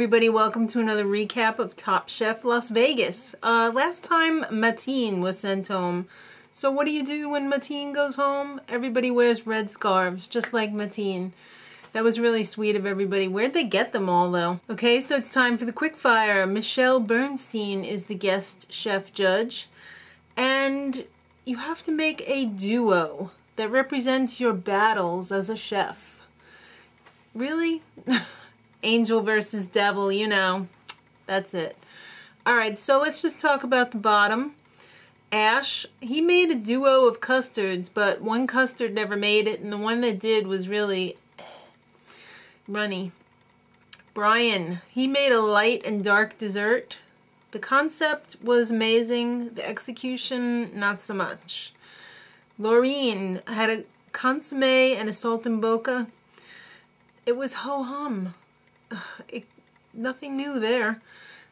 everybody, welcome to another recap of Top Chef Las Vegas. Last time Mateen was sent home. So what do you do when Mateen goes home? Everybody wears red scarves, just like Mateen. That was really sweet of everybody. Where'd they get them all, though? Okay, so it's time for the quickfire. Michelle Bernstein is the guest chef judge. And you have to make a duo that represents your battles as a chef. Really? Angel versus devil, you know. That's it. Alright, so let's just talk about the bottom. Ash, he made a duo of custards, but one custard never made it, and the one that did was really runny. Brian, he made a light and dark dessert. The concept was amazing. The execution, not so much. Laureen had a consomme and a saltimbocca. It was ho-hum. Nothing new there.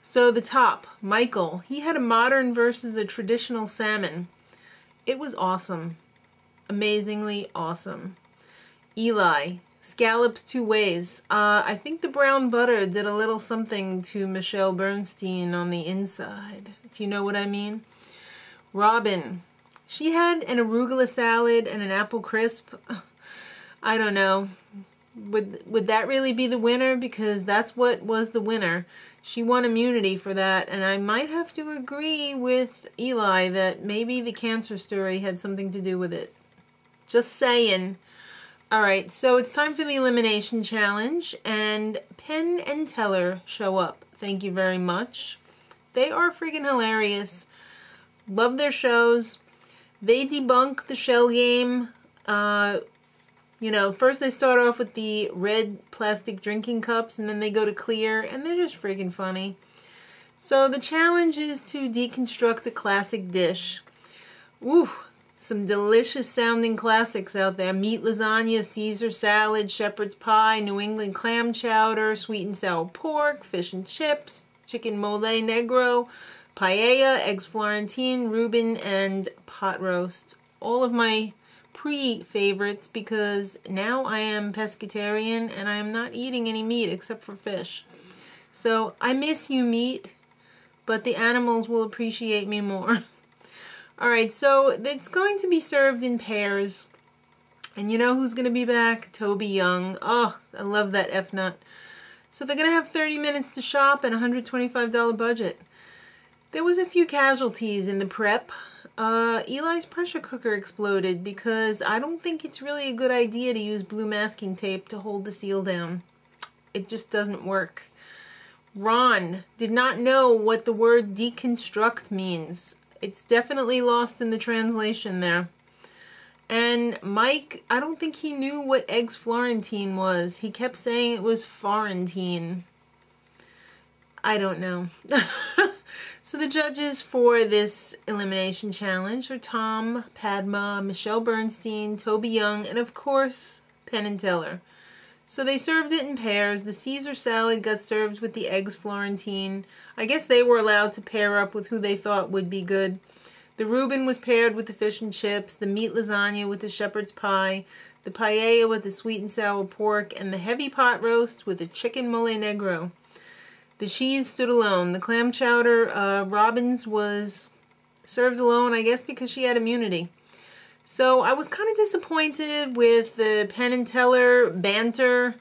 So the top, Michael, he had a modern versus a traditional salmon. It was awesome. Amazingly awesome. Eli, scallops two ways. I think the brown butter did a little something to Michelle Bernstein on the inside, if you know what I mean. Robin, she had an arugula salad and an apple crisp. I don't know. Would that really be the winner? Because that's what was the winner. She won immunity for that, and I might have to agree with Eli that maybe the cancer story had something to do with it. Just saying. Alright, so it's time for the elimination challenge, and Penn and Teller show up. Thank you very much. They are freaking hilarious. Love their shows. They debunk the shell game. You know, first they start off with the red plastic drinking cups, and then they go to clear, and they're just freaking funny. So the challenge is to deconstruct a classic dish. Woo! Some delicious sounding classics out there. Meat lasagna, Caesar salad, shepherd's pie, New England clam chowder, sweet and sour pork, fish and chips, chicken mole negro, paella, eggs Florentine, Reuben, and pot roast. All of my pre-favorites, because now I am pescatarian and I am not eating any meat except for fish. So I miss you, meat, but the animals will appreciate me more. Alright, so it's going to be served in pairs. And you know who's going to be back? Toby Young. Oh, I love that F-nut. So they're going to have 30 minutes to shop and a $125 budget. There was a few casualties in the prep. Eli's pressure cooker exploded because I don't think it's really a good idea to use blue masking tape to hold the seal down. It just doesn't work. Ron did not know what the word deconstruct means. It's definitely lost in the translation there. And Mike, I don't think he knew what eggs Florentine was. He kept saying it was Florentine. I don't know. So the judges for this elimination challenge are Tom, Padma, Michelle Bernstein, Toby Young, and of course, Penn and Teller. So they served it in pairs. The Caesar salad got served with the eggs Florentine. I guess they were allowed to pair up with who they thought would be good. The Reuben was paired with the fish and chips, the meat lasagna with the shepherd's pie, the paella with the sweet and sour pork, and the heavy pot roast with the chicken mole negro. The cheese stood alone. The clam chowder, Robbins was served alone, I guess because she had immunity. So I was kind of disappointed with the Penn and Teller banter.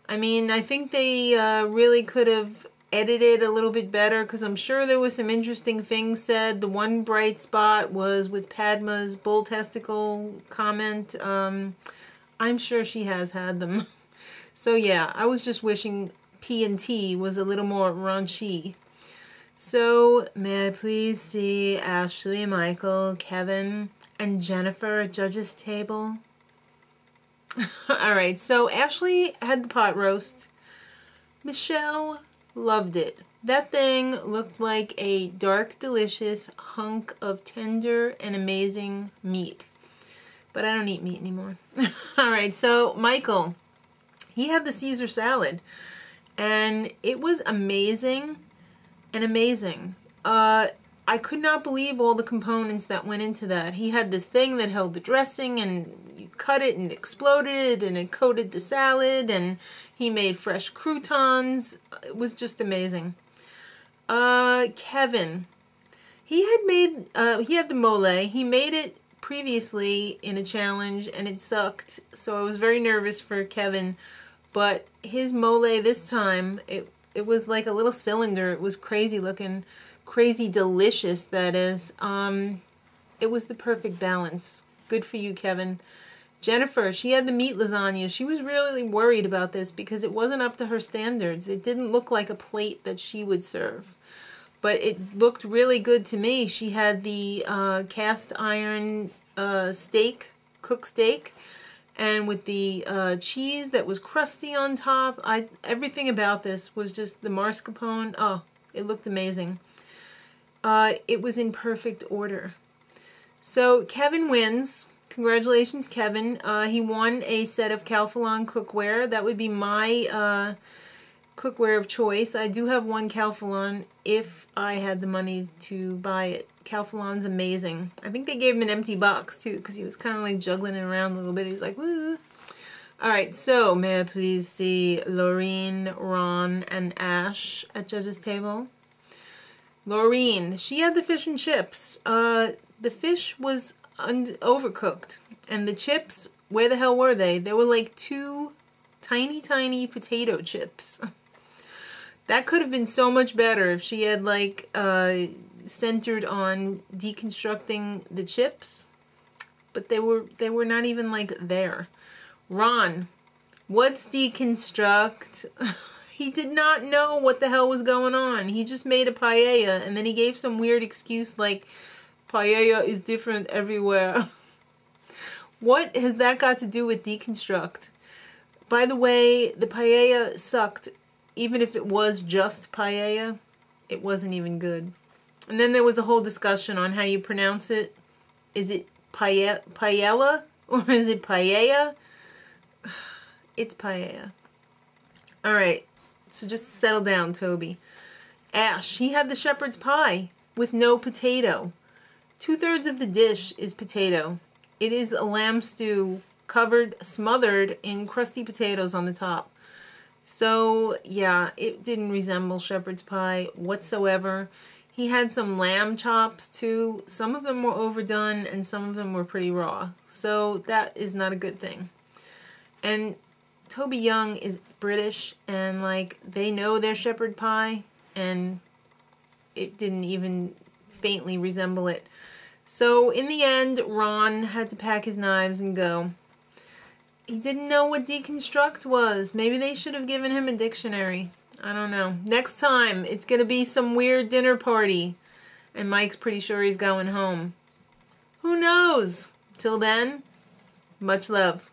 I mean, I think they really could have edited a little bit better, because I'm sure there was some interesting things said. The one bright spot was with Padma's bull testicle comment. I'm sure she has had them. So yeah, I was just wishing P&T was a little more raunchy. So, may I please see Ashley, Michael, Kevin, and Jennifer at judges' table? Alright, so Ashley had the pot roast. Michelle loved it. That thing looked like a dark, delicious hunk of tender and amazing meat. But I don't eat meat anymore. Alright, so Michael, he had the Caesar salad. And it was amazing and amazing. I could not believe all the components that went into that. He had this thing that held the dressing, and you cut it and exploded it, and it coated the salad, and he made fresh croutons. It was just amazing. Kevin, he had the mole. He made it previously in a challenge and it sucked, so I was very nervous for Kevin. But his mole this time, it was like a little cylinder. It was crazy looking, crazy delicious, that is. It was the perfect balance. Good for you, Kevin. Jennifer, she had the meat lasagna. She was really worried about this because it wasn't up to her standards. It didn't look like a plate that she would serve. But it looked really good to me. She had the cast iron steak, cooked steak, and with the cheese that was crusty on top. Everything about this was just the mascarpone. Oh, it looked amazing. It was in perfect order. So Kevin wins. Congratulations, Kevin. He won a set of Calphalon cookware. That would be my cookware of choice. I do have one Calphalon if I had the money to buy it. Calphalon's amazing. I think they gave him an empty box too, because he was kind of like juggling it around a little bit. He was like, woo. Alright, so may I please see Laureen, Ron, and Ash at judges table? Laureen, she had the fish and chips. The fish was overcooked, and the chips, where the hell were they? They were like 2 tiny, tiny potato chips. That could have been so much better if she had like centered on deconstructing the chips, but they were not even like there. Ron, what's deconstruct? He did not know what the hell was going on. He just made a paella, and then he gave some weird excuse like paella is different everywhere. What has that got to do with deconstruct? By the way, the paella sucked. Even if it was just paella, it wasn't even good. And then there was a whole discussion on how you pronounce it. Is it paella or is it paella? It's paella. Alright, so just settle down, Toby. Ash, he had the shepherd's pie with no potato. 2/3 of the dish is potato. It is a lamb stew smothered in crusty potatoes on the top. So, yeah, it didn't resemble shepherd's pie whatsoever. He had some lamb chops, too. Some of them were overdone, and some of them were pretty raw. So, that is not a good thing. And Toby Young is British, and, like, they know their shepherd pie, and it didn't even faintly resemble it. So, in the end, Ron had to pack his knives and go. He didn't know what deconstruct was. Maybe they should have given him a dictionary. I don't know. Next time, it's going to be some weird dinner party. And Mike's pretty sure he's going home. Who knows? Till then, much love.